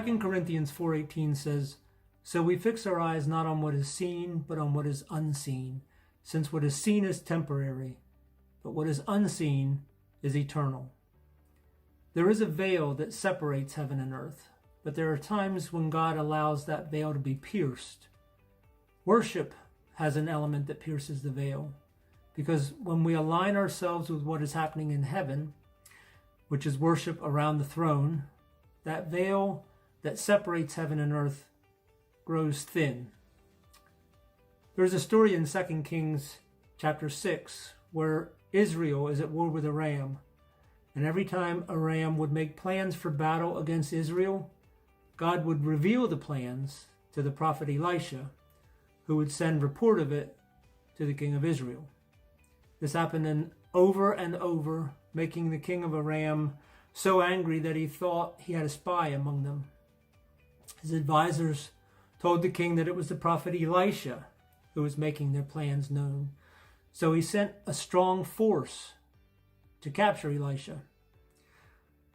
2 Corinthians 4:18 says, "So we fix our eyes not on what is seen, but on what is unseen, since what is seen is temporary, but what is unseen is eternal." There is a veil that separates heaven and earth, but there are times when God allows that veil to be pierced. Worship has an element that pierces the veil, because when we align ourselves with what is happening in heaven, which is worship around the throne, that veil that separates heaven and earth grows thin. There's a story in 2 Kings chapter 6 where Israel is at war with Aram, and every time Aram would make plans for battle against Israel, God would reveal the plans to the prophet Elisha, who would send report of it to the king of Israel. This happened over and over, making the king of Aram so angry that he thought he had a spy among them. His advisors told the king that it was the prophet Elisha who was making their plans known. So he sent a strong force to capture Elisha.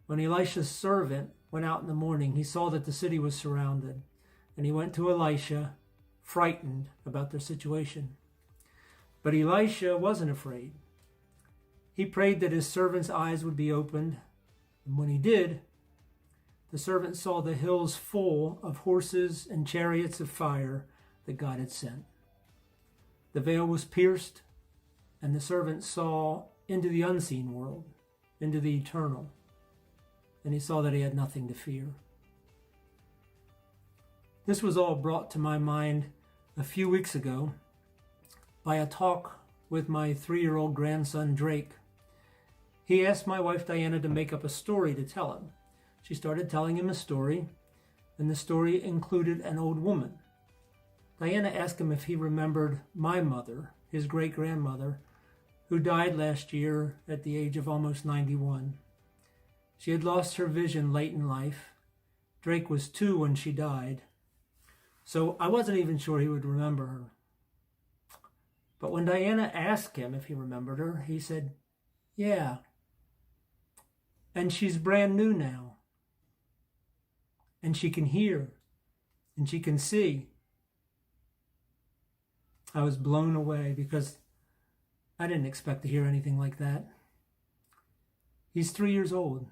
When Elisha's servant went out in the morning, he saw that the city was surrounded, and he went to Elisha, frightened about their situation. But Elisha wasn't afraid. He prayed that his servant's eyes would be opened, and when he did, the servant saw the hills full of horses and chariots of fire that God had sent. The veil was pierced, and the servant saw into the unseen world, into the eternal, and he saw that he had nothing to fear. This was all brought to my mind a few weeks ago by a talk with my 3-year-old grandson, Drake. He asked my wife, Diana, to make up a story to tell him. She started telling him a story, and the story included an old woman. Diana asked him if he remembered my mother, his great-grandmother, who died last year at the age of almost 91. She had lost her vision late in life. Drake was 2 when she died, so I wasn't even sure he would remember her. But when Diana asked him if he remembered her, he said, "Yeah. And she's brand new now. And she can hear, and she can see." I was blown away because I didn't expect to hear anything like that. He's 3 years old.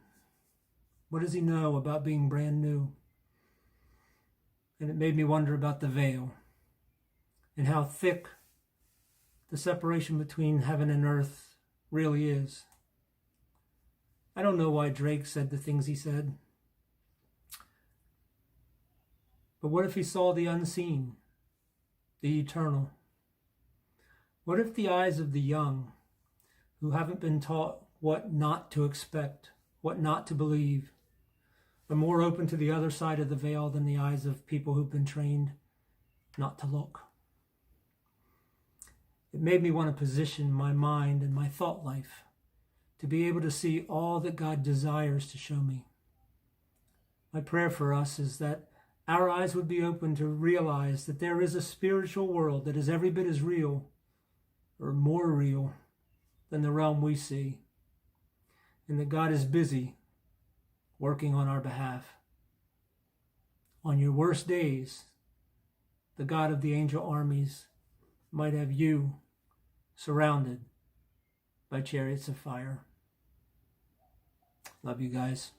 What does he know about being brand new? And it made me wonder about the veil and how thick the separation between heaven and earth really is. I don't know why Drake said the things he said. But what if he saw the unseen, the eternal? What if the eyes of the young, who haven't been taught what not to expect, what not to believe, are more open to the other side of the veil than the eyes of people who've been trained not to look? It made me want to position my mind and my thought life to be able to see all that God desires to show me. My prayer for us is that our eyes would be open to realize that there is a spiritual world that is every bit as real or more real than the realm we see, and that God is busy working on our behalf. On your worst days, the God of the angel armies might have you surrounded by chariots of fire. Love you guys.